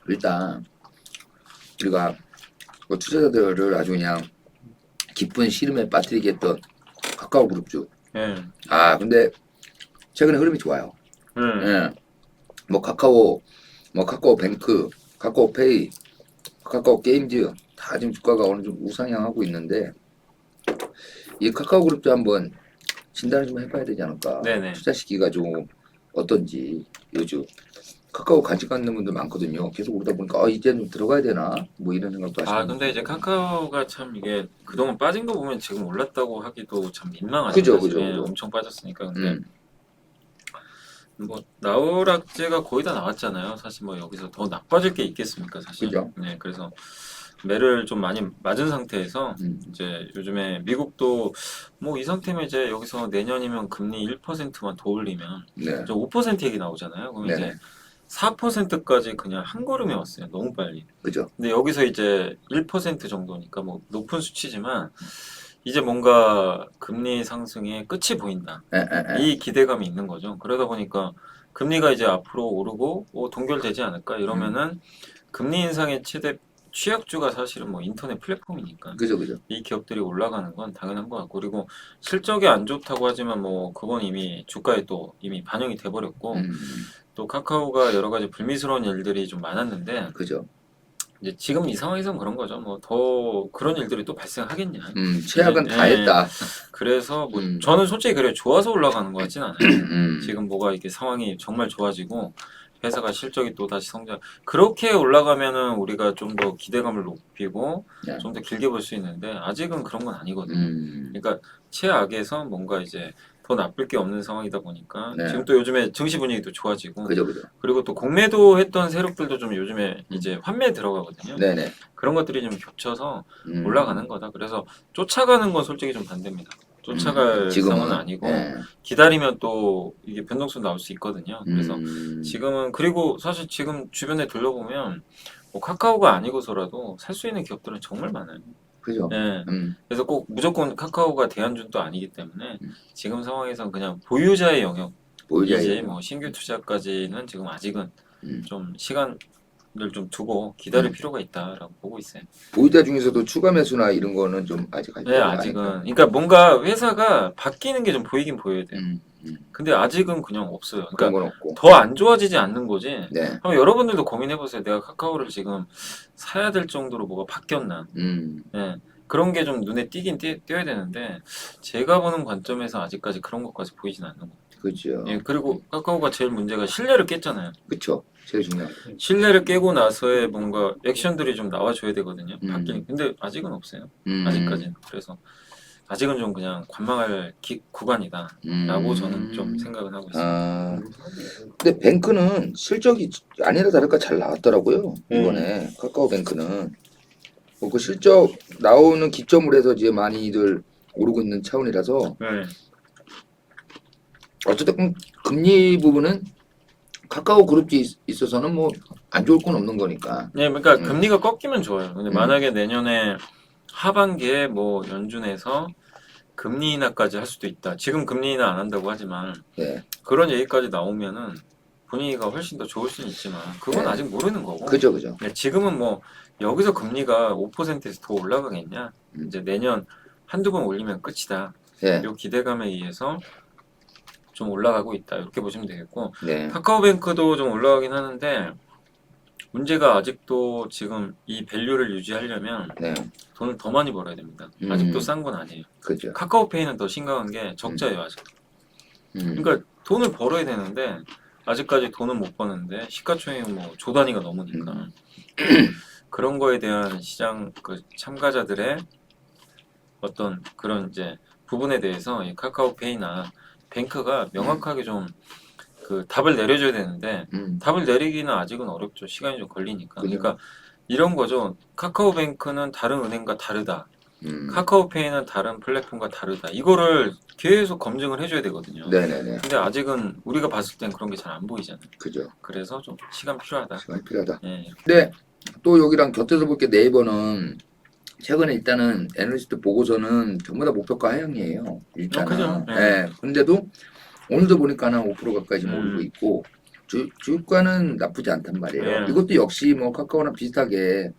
일단 우리가 그 투자자들을 아주 그냥 기쁜 시름에 빠뜨리게 했던 카카오 그룹주. 예. 아 근데 최근에 흐름이 좋아요. 예. 뭐 카카오 뱅크, 카카오페이, 카카오 게임즈 다 지금 주가가 어느 정도 우상향하고 있는데 이 카카오 그룹도 한번 진단을 좀 해봐야 되지 않을까. 네네. 투자 시기가 좀 어떤지 요즘 카카오 간직하는 분들 많거든요. 계속 오르다 보니까 이제 좀 들어가야 되나 뭐 이런 생각도 하시는 근데 이제 분들. 카카오가 참 이게 그동안 빠진 거 보면 지금 올랐다고 하기도 참 민망하죠. 그죠, 사실. 그죠, 예, 그죠. 엄청 빠졌으니까. 근데 뭐 나오락제가 거의 다 나왔잖아요. 사실 뭐 여기서 더 나빠질 게 있겠습니까, 사실. 그죠. 네, 그래서 매를 좀 많이 맞은 상태에서 이제 요즘에 미국도 뭐 이 상태면 이제 여기서 내년이면 금리 1%만 더 올리면 네, 저 5% 얘기 나오잖아요. 그럼 네네, 이제 4%까지 그냥 한 걸음에 왔어요. 너무 빨리. 그죠. 근데 여기서 이제 1% 정도니까 뭐 높은 수치지만 이제 뭔가 금리 상승의 끝이 보인다. 에, 에, 에. 이 기대감이 있는 거죠. 그러다 보니까 금리가 이제 앞으로 오르고 동결되지 않을까 이러면은 금리 인상의 최대 취약주가 사실은 뭐 인터넷 플랫폼이니까 그죠, 그죠. 이 기업들이 올라가는 건 당연한 것 같고 그리고 실적이 안 좋다고 하지만 뭐 그건 이미 주가에 또 이미 반영이 돼버렸고 또 카카오가 여러 가지 불미스러운 일들이 좀 많았는데 그죠. 이제 지금 이 상황에선 그런 거죠. 뭐 더 그런 일들이 또 발생하겠냐. 이제 최악은 다 했다. 그래서 뭐 음, 저는 솔직히 그래 좋아서 올라가는 것 같진 않아요. 음, 지금 뭐가 이게 상황이 정말 좋아지고 회사가 실적이 또 다시 성장. 그렇게 올라가면은 우리가 좀 더 기대감을 높이고 야, 좀 더 길게 볼 수 있는데 아직은 그런 건 아니거든요. 음, 그러니까 최악에서 뭔가 이제 더 나쁠 게 없는 상황이다 보니까 네, 지금 또 요즘에 증시 분위기도 좋아지고 그죠, 그죠. 그리고 또 공매도 했던 세력들도 좀 요즘에 이제 환매에 들어가거든요. 네네. 그런 것들이 좀 겹쳐서 올라가는 거다. 그래서 쫓아가는 건 솔직히 좀 반대입니다. 쫓아갈 상황은 지금은, 아니고 예, 기다리면 또 이게 변동성 나올 수 있거든요. 그래서 음, 지금은 그리고 사실 지금 주변에 둘러보면 뭐 카카오가 아니고서라도 살 수 있는 기업들은 정말 많아요. 그죠. 예. 그래서 꼭 무조건 카카오가 대안주도 아니기 때문에 지금 상황에선 그냥 보유자의 보유자의 영역이지 뭐 신규 투자까지는 지금 아직은 음, 좀 시간을 좀 두고 기다릴 음. 필요가 있다라고 보고 있어요. 보유자 중에서도 추가 매수나 이런 거는 좀 아직 할 네, 때가 아닐까요? 아직은. 그러니까 뭔가 회사가 바뀌는 게 좀 보이긴 보여야 돼요. 음, 음. 근데 아직은 그냥 없어요. 그런 그러니까 건 없고. 더 안 좋아지지 않는 거지. 네, 한번 여러분들도 고민해 보세요. 내가 카카오를 지금 사야 될 정도로 뭐가 바뀌었나. 예. 그런 게 좀 눈에 띄어야 되는데 제가 보는 관점에서 아직까지 그런 것까지 보이진 않는 것 같아요. 예, 그죠. 그리고 카카오가 제일 문제가 신뢰를 깼잖아요. 그쵸. 제일 중요한 거. 신뢰를 깨고 나서의 뭔가 액션들이 좀 나와줘야 되거든요. 바뀌는. 음, 근데 아직은 없어요. 음, 아직까지는. 그래서 아직은 좀 그냥 관망할 구간이다라고 저는 좀 음. 생각을 하고 있습니다. 아, 근데 뱅크는 실적이 아니나 다를까 잘 나왔더라고요. 이번에 카카오뱅크는. 그 실적 나오는 기점으로 해서 이제 많이들 오르고 있는 차원이라서 네. 어쨌든 금리 부분은 카카오 그룹이 있어서는 뭐 안 좋을 건 없는 거니까. 네, 그러니까 음, 금리가 꺾이면 좋아요. 근데 음, 만약에 내년에 하반기에 뭐 연준에서 금리 인하까지 할 수도 있다. 지금 금리 인하 안 한다고 하지만 네, 그런 얘기까지 나오면은 분위기가 훨씬 더 좋을 수는 있지만 그건 네, 아직 모르는 거고. 그죠, 그죠. 네, 지금은 뭐 여기서 금리가 5%에서 더 올라가겠냐? 음, 이제 내년 한두 번 올리면 끝이다. 네, 요 기대감에 의해서 좀 올라가고 있다. 이렇게 보시면 되겠고 네, 카카오뱅크도 좀 올라가긴 하는데 문제가 아직도 지금 이 밸류를 유지하려면 네, 돈을 더 많이 벌어야 됩니다. 아직도 싼 건 아니에요. 그죠. 카카오페이는 더 심각한 게 음, 적자예요, 아직. 음, 그러니까 돈을 벌어야 되는데 아직까지 돈은 못 버는데 시가총액 뭐 조 단위가 넘으니까 음, 그런 거에 대한 시장 그 참가자들의 어떤 그런 이제 부분에 대해서 이 카카오페이나 뱅크가 명확하게 좀 그 답을 내려줘야 되는데 음, 답을 내리기는 아직은 어렵죠. 시간이 좀 걸리니까. 그죠. 그러니까 이런 거죠. 카카오뱅크는 다른 은행과 다르다. 음, 카카오페이는 다른 플랫폼과 다르다. 이거를 계속 검증을 해줘야 되거든요. 네네네, 근데 아직은 우리가 봤을 땐 그런 게 잘 안 보이잖아요. 그죠. 그래서 좀 시간 필요하다. 시간이 필요하다. 예, 이렇게. 근데 또 여기랑 곁에서 볼 게 네이버는 최근에 일단은 애널리스트 보고서는 전부 다 목표가 하향이에요. 그죠? 일단은. 예. 예. 근데도 오늘도 보니까 한 5% 가까이 지금 오르고 음, 있고 주가는 나쁘지 않단 말이에요. 네. 이것도 역시 뭐 카카오랑 비슷하게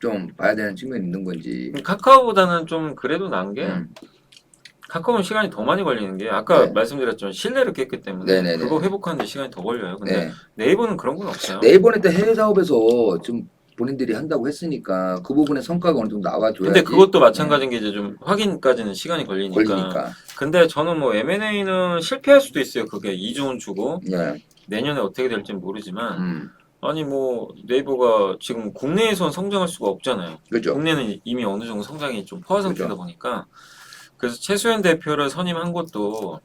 좀 봐야 되는 측면이 있는 건지. 카카오보다는 좀 그래도 나은 게 음. 카카오는 시간이 더 많이 걸리는 게 아까 네. 말씀드렸지만 신뢰를 깼기 때문에 네네네. 그거 회복하는데 시간이 더 걸려요. 근데 네. 네이버는 그런 건 없어요. 네이버는 또 해외 사업에서 좀 본인들이 한다고 했으니까 그 부분에 성과가 어느 정도 나와줘야지. 근데 그것도 마찬가지인 게 이제 좀 확인까지는 시간이 걸리니까. 걸리니까. 근데 저는 뭐 M&A는 실패할 수도 있어요. 그게 2조 원 주고 네. 내년에 어떻게 될지 모르지만 음. 아니 뭐 네이버가 지금 국내에선 성장할 수가 없잖아요. 그죠. 국내는 이미 어느 정도 성장이 좀 포화 상태다 그죠. 보니까 그래서 최수현 대표를 선임한 것도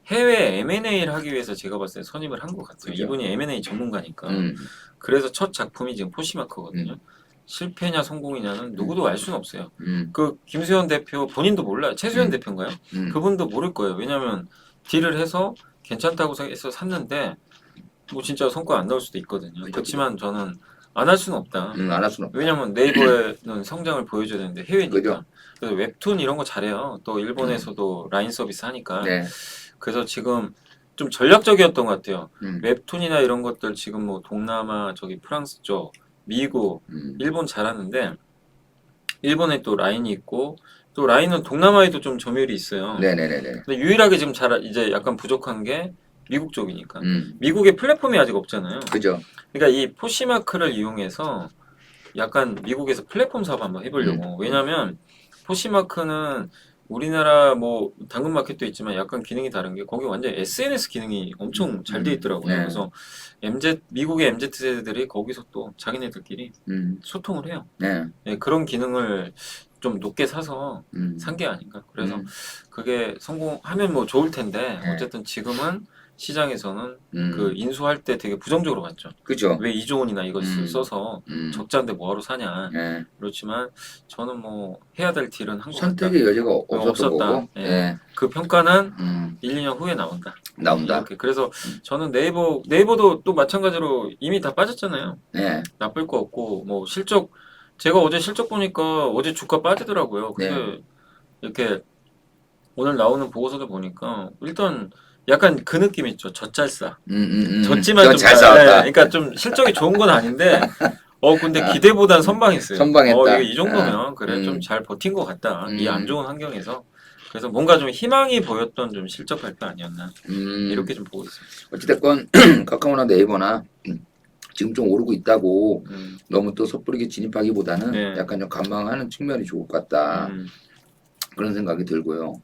해외 M&A를 하기 위해서 제가 봤을 때 선임을 한 것 같아요. 그죠. 이분이 M&A 전문가니까. 음. 그래서 첫 작품이 지금 포시마크거든요. 실패냐 성공이냐는 누구도 알 수는 없어요. 그 김수현 대표 본인도 몰라요. 최수현 대표인가요? 그분도 모를 거예요. 왜냐하면 딜을 해서 괜찮다고 해서 샀는데 뭐 진짜 성과 안 나올 수도 있거든요. 그죠, 그렇지만 저는 안 할 수는 없다. 안 할 수는 없다. 왜냐면 네이버에는 성장을 보여줘야 되는데 해외니까. 그죠. 그래서 웹툰 이런 거 잘해요. 또 일본에서도 라인 서비스 하니까. 네. 그래서 지금 좀 전략적이었던 것 같아요. 음. 웹툰이나 이런 것들 지금 뭐 동남아 저기 프랑스 쪽, 미국, 일본 잘하는데 일본에 또 라인이 있고 또 라인은 동남아에도 좀 점유율이 있어요. 네네네네. 근데 유일하게 지금 이제 약간 부족한 게 미국 쪽이니까. 미국에 플랫폼이 아직 없잖아요. 그죠. 그러니까 이 포시마크를 이용해서 약간 미국에서 플랫폼 사업 한번 해보려고. 왜냐면 포시마크는 우리나라 뭐 당근마켓도 있지만 약간 기능이 다른 게 거기 완전 SNS 기능이 엄청 잘 돼 있더라고요. 네. 그래서 미국의 MZ 세대들이 거기서 또 자기네들끼리 소통을 해요. 네. 네, 그런 기능을 좀 높게 사서 산 게 아닌가. 그래서 그게 성공하면 뭐 좋을 텐데 네. 어쨌든 지금은 시장에서는 그 인수할 때 되게 부정적으로 봤죠. 그죠. 왜 2조 원이나 이거 써서 적자인데 뭐하러 사냐. 네. 그렇지만 저는 뭐 해야 될 딜은 한 것 같다. 선택의 여지가 없었던 거고. 예. 네. 그 평가는 1, 2년 후에 나온다. 나온다. 이렇게. 그래서 저는 네이버도 또 마찬가지로 이미 다 빠졌잖아요. 네. 나쁠 거 없고 뭐 실적 제가 어제 실적 보니까 어제 주가 빠지더라고요. 근데 네. 이렇게 오늘 나오는 보고서를 보니까 일단 약간 그 느낌 있죠. 젖잘싸. 졌지만 좀 잘 싸웠다. 그러니까 좀 실적이 좋은 건 아닌데 근데 기대보단 선방했어요. 선방했다. 이게 이 정도면 그래 좀 잘 버틴 것 같다. 이 안 좋은 환경에서. 그래서 뭔가 좀 희망이 보였던 좀 실적 발표 아니었나. 이렇게 좀 보고 있습니다. 어찌됐건 카카오나 네이버나 지금 좀 오르고 있다고 너무 또 섣부르게 진입하기보다는 네. 약간 좀 관망하는 측면이 좋을 것 같다. 그런 생각이 들고요.